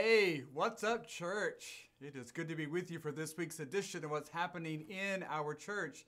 Hey, what's up, church? It is good to be with you for this week's edition of what's happening in our church.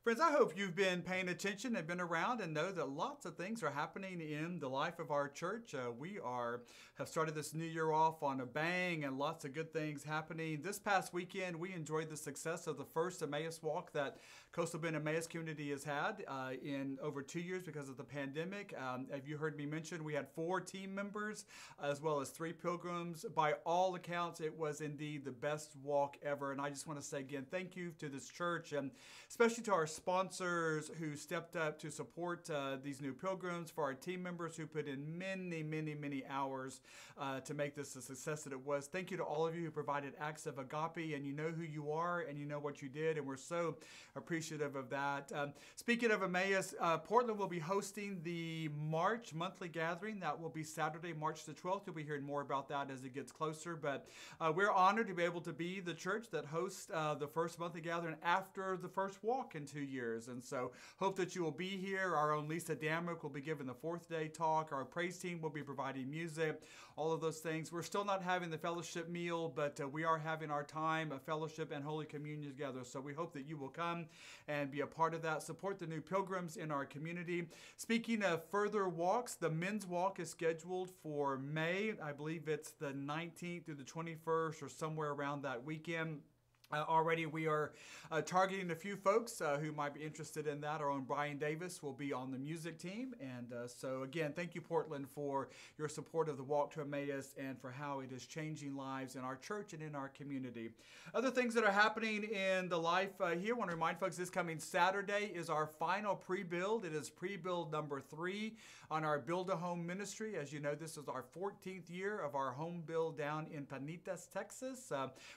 Friends, I hope you've been paying attention and been around and know that lots of things are happening in the life of our church. We have started this new year off on a bang and lots of good things happening. This past weekend, we enjoyed the success of the first Emmaus walk that Coastal Bend Emmaus community has had in over 2 years because of the pandemic. Have you heard me mention we had 4 team members as well as 3 pilgrims. By all accounts, it was indeed the best walk ever. And I just want to say again, thank you to this church and especially to our sponsors who stepped up to support these new pilgrims, for our team members who put in many hours to make this the success that it was. Thank you to all of you who provided acts of agape, and you know who you are and you know what you did, and we're so appreciative of that. Speaking of Emmaus, Portland will be hosting the March monthly gathering. That will be Saturday, March the 12th. You'll be hearing more about that as it gets closer, but we're honored to be able to be the church that hosts the first monthly gathering after the first walk in 2 years. And so hope that you will be here. Our own Lisa Damrick will be giving the 4th day talk. Our praise team will be providing music, all of those things. We're still not having the fellowship meal, but we are having our time of fellowship and Holy Communion together. So we hope that you will come and be a part of that. Support the new pilgrims in our community. Speaking of further walks, the men's walk is scheduled for May. I believe it's the 19th through the 21st or somewhere around that weekend. Already we are targeting a few folks who might be interested in that. Our own Brian Davis will be on the music team. And so again, thank you, Portland, for your support of the Walk to Emmaus and for how it is changing lives in our church and in our community. Other things that are happening in the life here, I want to remind folks this coming Saturday is our final pre-build. It is pre-build number 3 on our Build-a-Home ministry. As you know, this is our 14th year of our home build down in Pernitas, Texas,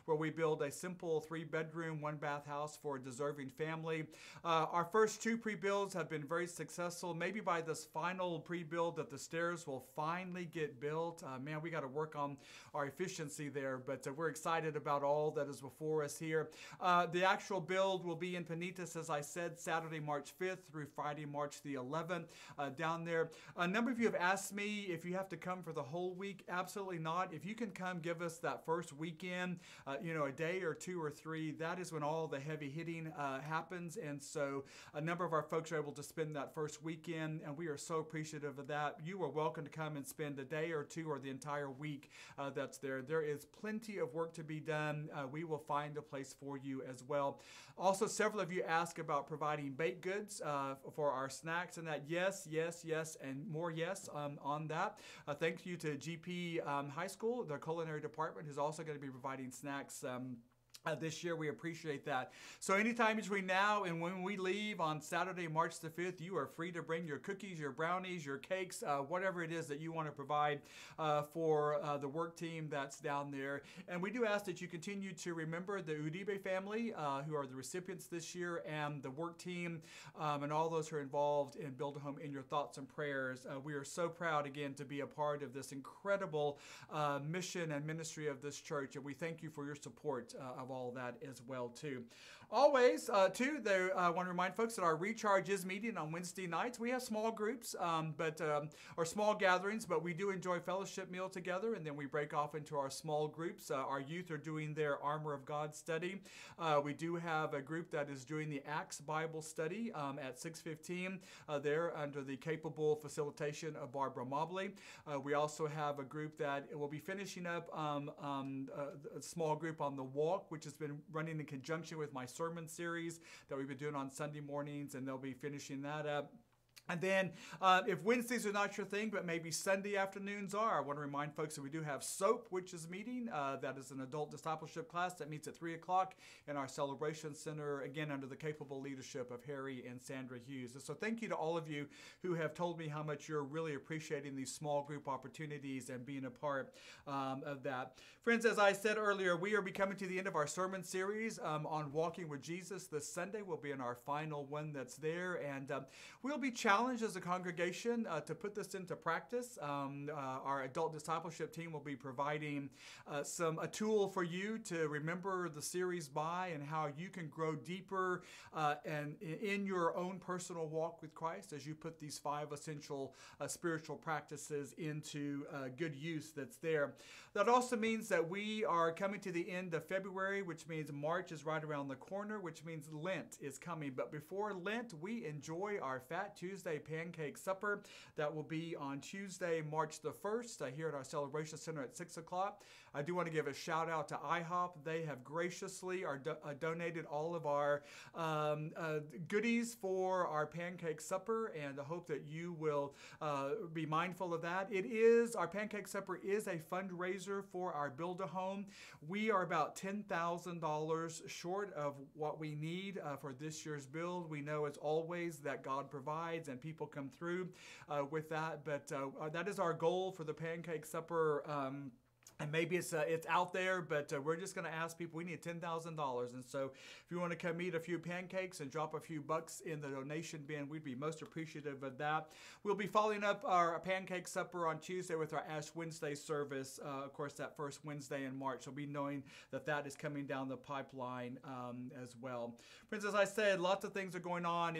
where we build a simple 3-bedroom, 1-bath house for a deserving family. Our first 2 pre-builds have been very successful. Maybe by this final pre-build that the stairs will finally get built. Man, we got to work on our efficiency there, but we're excited about all that is before us here. The actual build will be in Pernitas, as I said, Saturday, March 5th through Friday, March the 11th down there. A number of you have asked me if you have to come for the whole week. Absolutely not. If you can come give us that first weekend, a day or 2 or 3, that is when all the heavy hitting happens. And so a number of our folks are able to spend that first weekend, and we are so appreciative of that. You are welcome to come and spend a day or 2 or the entire week that's there. There is plenty of work to be done. We will find a place for you as well. Also, several of you ask about providing baked goods for our snacks and that. Yes, and more yes on that. Thank you to GP High School, the culinary department, who's also going to be providing snacks this year. We appreciate that. So anytime between now and when we leave on Saturday, March the 5th, you are free to bring your cookies, your brownies, your cakes, whatever it is that you want to provide for the work team that's down there. And we do ask that you continue to remember the Uribe family who are the recipients this year, and the work team and all those who are involved in Build-a-Home in your thoughts and prayers. We are so proud again to be a part of this incredible mission and ministry of this church, and we thank you for your support of all that as well too. Always too, I want to remind folks that our Recharge is meeting on Wednesday nights. We have small groups or small gatherings, but we do enjoy fellowship meal together, and then we break off into our small groups. Our youth are doing their Armor of God study. We do have a group that is doing the Acts Bible study at 6:15 there under the capable facilitation of Barbara Mobley. We also have a group that will be finishing up a small group on the walk, which has been running in conjunction with my sermon series that we've been doing on Sunday mornings, and they'll be finishing that up. And then if Wednesdays are not your thing, but maybe Sunday afternoons are, I want to remind folks that we do have SOAP, which is meeting. That is an adult discipleship class that meets at 3 o'clock in our Celebration Center, again, under the capable leadership of Harry and Sandra Hughes. And so thank you to all of you who have told me how much you're really appreciating these small group opportunities and being a part of that. Friends, as I said earlier, we are coming to the end of our sermon series on walking with Jesus. This Sunday will be in our final one that's there, and we'll be challenged challenged as a congregation to put this into practice. Our adult discipleship team will be providing a tool for you to remember the series by and how you can grow deeper and in your own personal walk with Christ as you put these 5 essential spiritual practices into good use that's there. That also means that we are coming to the end of February, which means March is right around the corner, which means Lent is coming. But before Lent, we enjoy our Fat Tuesday Pancake Supper. That will be on Tuesday, March the 1st, here at our Celebration Center at 6 o'clock. I do want to give a shout out to IHOP. They have graciously donated all of our goodies for our Pancake Supper, and I hope that you will be mindful of that. Our Pancake Supper is a fundraiser for our Build-a-Home. We are about $10,000 short of what we need for this year's build. We know as always that God provides and people come through with that, but that is our goal for the Pancake Supper. And maybe it's out there, but we're just going to ask people. We need $10,000, and so if you want to come eat a few pancakes and drop a few bucks in the donation bin, we'd be most appreciative of that. We'll be following up our Pancake Supper on Tuesday with our Ash Wednesday service. Of course, that first Wednesday in March. So be knowing that is coming down the pipeline as well. Friends, as I said, lots of things are going on.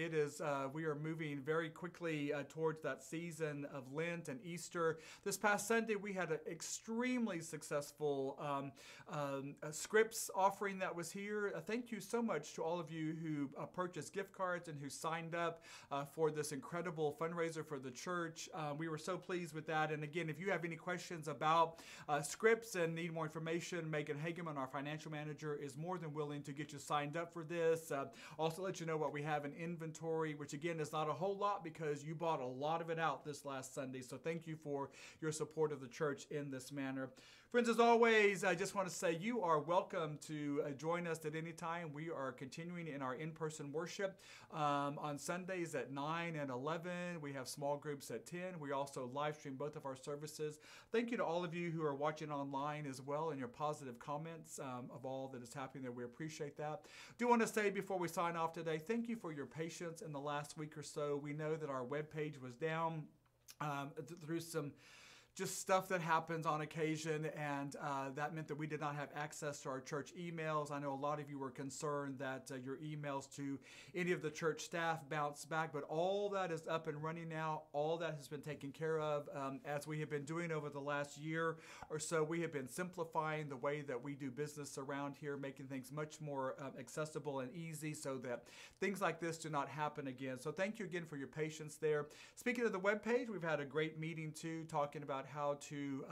We are moving very quickly towards that season of Lent and Easter. This past Sunday, we had an extremely successful scripts offering that was here. Thank you so much to all of you who purchased gift cards and who signed up for this incredible fundraiser for the church. We were so pleased with that. And again, if you have any questions about scripts and need more information, Megan Hageman, our financial manager, is more than willing to get you signed up for this. Also let you know what we have in inventory, which again is not a whole lot because you bought a lot of it out this last Sunday. So thank you for your support of the church in this manner. Friends, as always, I just want to say you are welcome to join us at any time. We are continuing in our in-person worship on Sundays at 9 and 11. We have small groups at 10. We also live stream both of our services. Thank you to all of you who are watching online as well and your positive comments of all that is happening there. We appreciate that. Do want to say before we sign off today, thank you for your patience in the last week or so. We know that our webpage was down through some just stuff that happens on occasion, and that meant that we did not have access to our church emails. I know a lot of you were concerned that your emails to any of the church staff bounced back, but all that is up and running now. All that has been taken care of. As we have been doing over the last year or so, we have been simplifying the way that we do business around here, making things much more accessible and easy so that things like this do not happen again. So thank you again for your patience there. Speaking of the webpage, we've had a great meeting too, talking about how to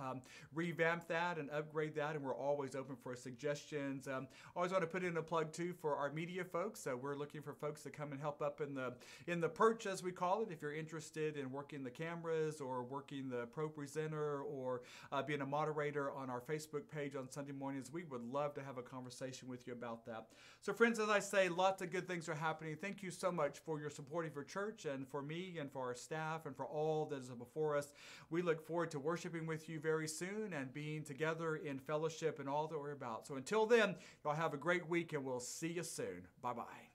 revamp that and upgrade that, and we're always open for suggestions. Always want to put in a plug too for our media folks. So we're looking for folks to come and help up in the perch, as we call it. If you're interested in working the cameras or working the pro presenter or being a moderator on our Facebook page on Sunday mornings, we would love to have a conversation with you about that. So friends, as I say, lots of good things are happening. Thank you so much for your support of your church and for me and for our staff and for all that is before us. We look forward to worshiping with you very soon and being together in fellowship and all that we're about. So until then, y'all have a great week and we'll see you soon. Bye-bye.